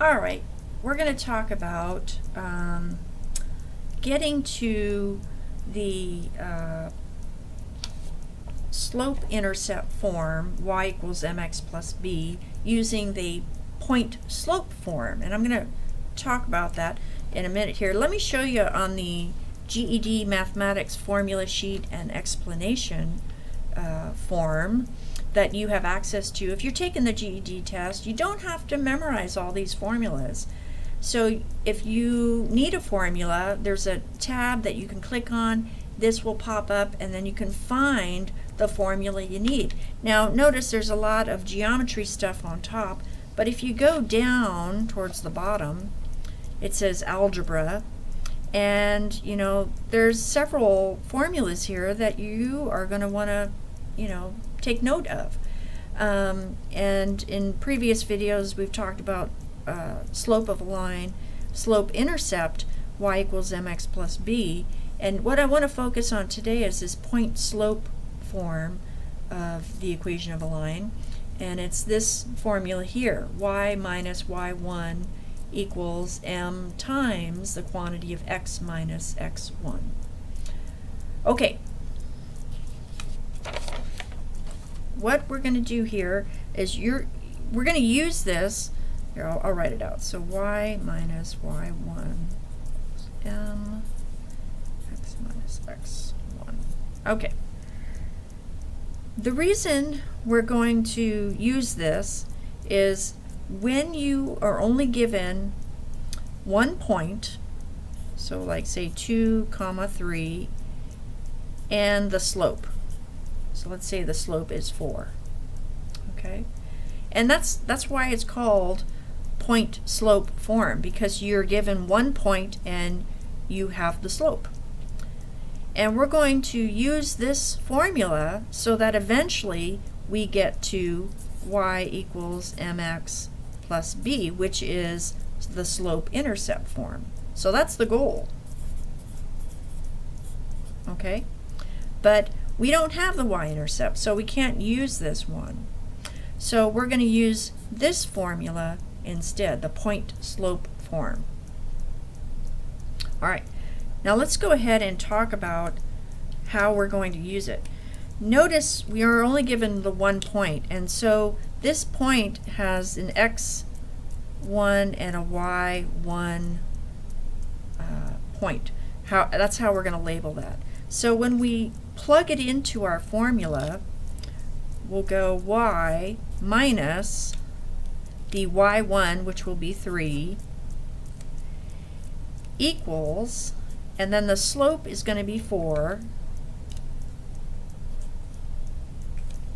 All right, we're going to talk about getting to the slope-intercept form, y equals mx plus b, using the point-slope form. And I'm going to talk about that in a minute here. Let me show you on the GED mathematics formula sheet and explanation form that you have access to. If you're taking the GED test, you don't have to memorize all these formulas. So if you need a formula, there's a tab that you can click on. This will pop up, and then you can find the formula you need. Now notice there's a lot of geometry stuff on top, but if you go down towards the bottom, it says algebra, and you know there's several formulas here that you are going to want to take note of. And in previous videos we've talked about slope of a line, slope-intercept, y equals mx plus b, and what I want to focus on today is this point-slope form of the equation of a line, and it's this formula here, y minus y1 equals m times the quantity of x minus x1. Okay, what we're going to do here is we're going to use this. Here, I'll write it out. So y minus y1 m x minus x1. Okay. The reason we're going to use this is when you are only given one point, so like say 2, 3, and the slope. So let's say the slope is 4. Okay? And that's why it's called point slope form, because you're given one point and you have the slope. And we're going to use this formula so that eventually we get to y equals mx plus b, which is the slope-intercept form. So that's the goal. Okay? But we don't have the y-intercept, so we can't use this one. So we're going to use this formula instead, the point-slope form. All right, now let's go ahead and talk about how we're going to use it. Notice we are only given the one point, and so this point has an x1 and a y1 point. That's how we're going to label that. So when we plug it into our formula, we'll go y minus the y1, which will be 3, equals, and then the slope is going to be 4,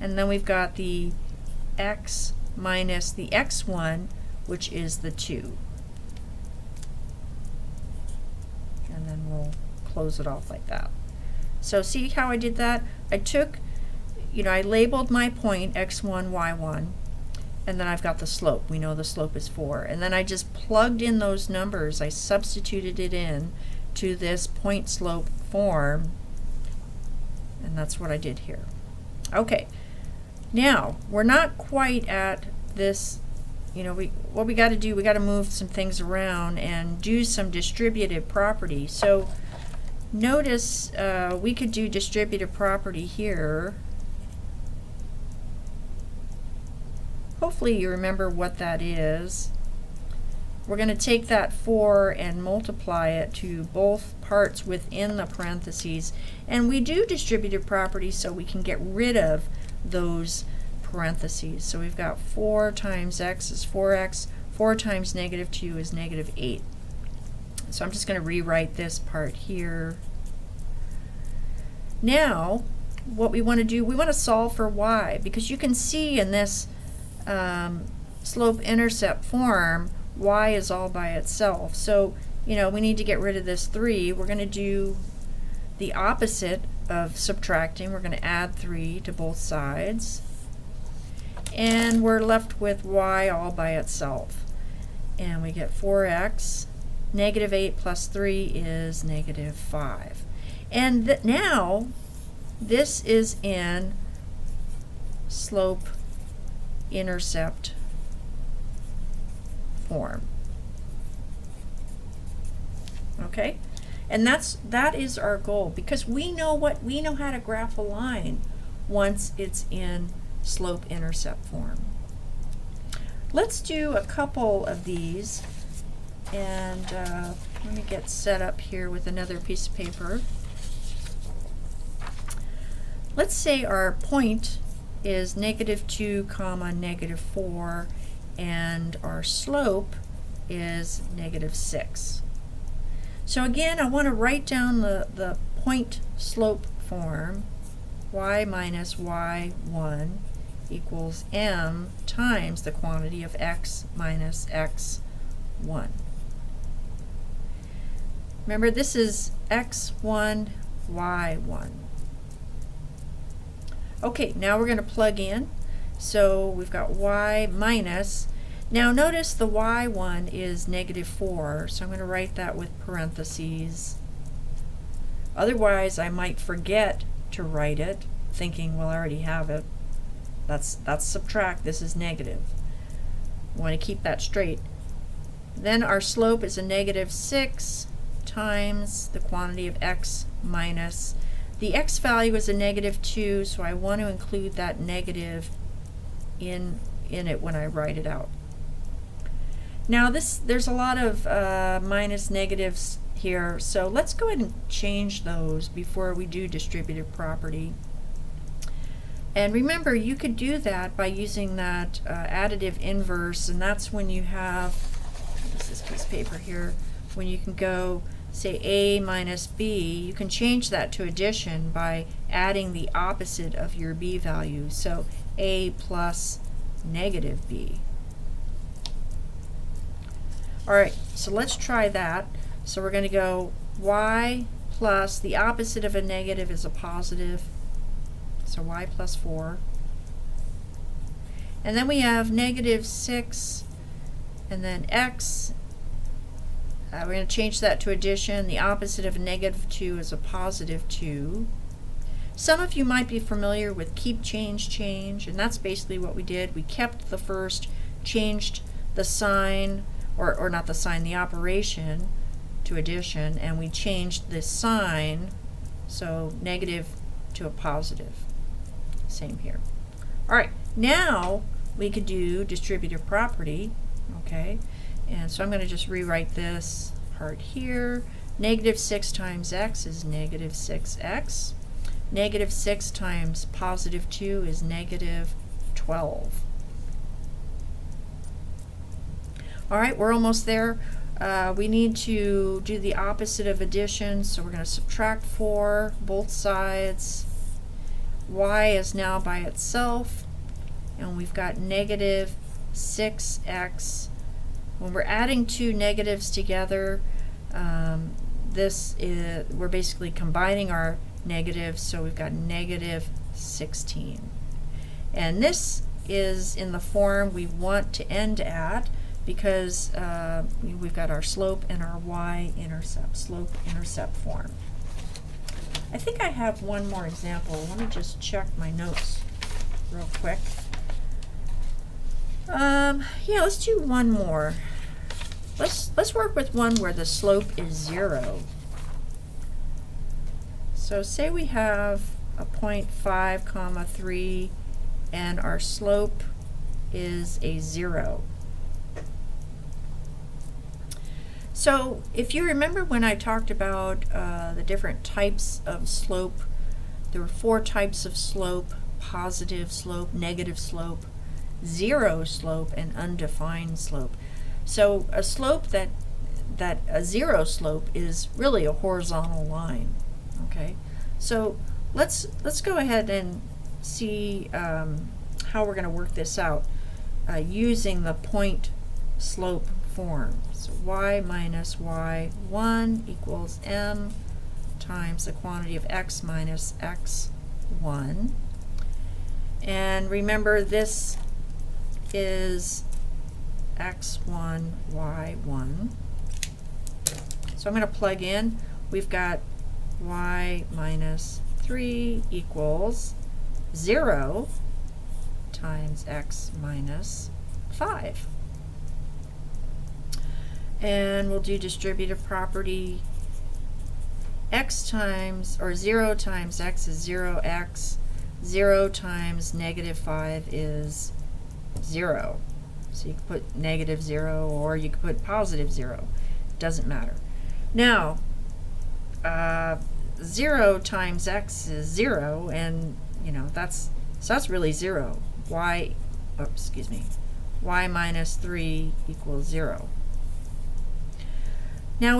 and then we've got the x minus the x1, which is the 2. And then we'll close it off like that. So see how I did that? I took, I labeled my point x1, y1, and then I've got the slope. We know the slope is 4. And then I just plugged in those numbers. I substituted it in to this point slope form, and that's what I did here. Okay, now we're not quite at this, what we got to do, we got to move some things around and do some distributive property. So notice we could do distributive property here. Hopefully you remember what that is. We're going to take that 4 and multiply it to both parts within the parentheses. And we do distributive property so we can get rid of those parentheses. So we've got 4 times x is 4x, 4 times negative 2 is negative 8. So I'm just going to rewrite this part here. Now, what we want to do, we want to solve for y, because you can see in this slope-intercept form, y is all by itself. So, we need to get rid of this 3. We're going to do the opposite of subtracting. We're going to add 3 to both sides. And we're left with y all by itself. And we get 4x. Negative 8 plus 3 is negative 5. And now, this is in slope-intercept form. Okay, and that is our goal, because we know how to graph a line once it's in slope-intercept form. Let's do a couple of these, and let me get set up here with another piece of paper. Let's say our point is -2, -4, and our slope is -6. So again, I want to write down the point slope form. Y minus y1 equals m times the quantity of x minus x1. Remember, this is x1, y1. Okay, now we're going to plug in. So we've got y minus. Now notice the y1 is -4, so I'm going to write that with parentheses. Otherwise, I might forget to write it, thinking, well, I already have it. That's subtract. This is negative. I want to keep that straight. Then our slope is a -6 times the quantity of x minus. The x value is a -2, so I want to include that negative in it when I write it out. Now there's a lot of minus negatives here, so let's go ahead and change those before we do distributive property. And remember, you could do that by using that additive inverse, and that's when you have, what's this piece of paper here, when you can go, say, a minus b, you can change that to addition by adding the opposite of your b value, so a plus -b. Alright, so let's try that. So we're going to go y plus, the opposite of a negative is a positive, so y plus 4. And then we have -6, and then x. We're going to change that to addition. The opposite of a -2 is a positive 2. Some of you might be familiar with keep, change, change, and that's basically what we did. We kept the first, changed the sign, or not the sign, the operation to addition, and we changed the sign, so negative to a positive. Same here. Alright, now we could do distributive property, okay? And so I'm going to just rewrite this part here. -6 times x is -6x. -6 times positive 2 is -12. Alright, we're almost there. We need to do the opposite of addition, so we're going to subtract 4 both sides. Y is now by itself, and we've got -6x. When we're adding two negatives together, we're basically combining our negatives, so we've got -16. And this is in the form we want to end at, because we've got our slope and our y-intercept, slope-intercept form. I think I have one more example. Let me just check my notes real quick. Yeah, let's do one more. Let's work with one where the slope is 0. So say we have a point 5, 3, and our slope is a 0. So if you remember when I talked about the different types of slope, there were 4 types of slope: positive slope, negative slope, zero slope, and undefined slope. So a slope a zero slope is really a horizontal line. Okay, so let's go ahead and see how we're going to work this out using the point slope form. So y minus y1 equals m times the quantity of x minus x1. And remember, this is x1, y1. So I'm going to plug in. We've got y minus 3 equals 0 times x minus 5. And we'll do distributive property x times, or 0 times x is 0x, 0 times negative 5 is 0. So you could put negative 0 or you could put positive 0. Doesn't matter. Now, 0 times x is 0, and you know that's really 0. Y minus 3 equals 0. Now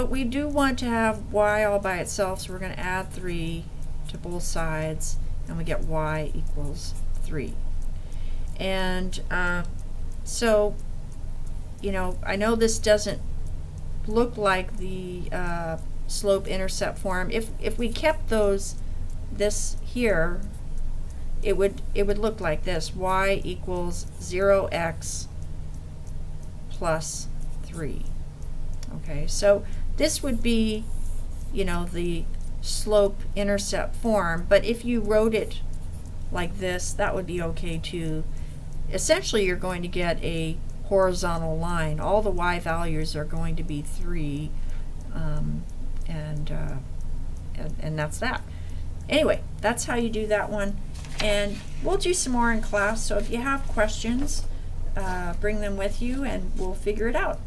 we do want to have y all by itself, so we're going to add 3 to both sides, and we get y equals 3. And so, you know, I know this doesn't look like the slope-intercept form. If we kept this here, it would look like this: y equals 0x plus 3. Okay, so this would be, you know, the slope-intercept form, but if you wrote it like this, that would be okay too. Essentially, you're going to get a horizontal line. All the y values are going to be 3, and that's that. Anyway, that's how you do that one, and we'll do some more in class. So if you have questions, bring them with you, and we'll figure it out.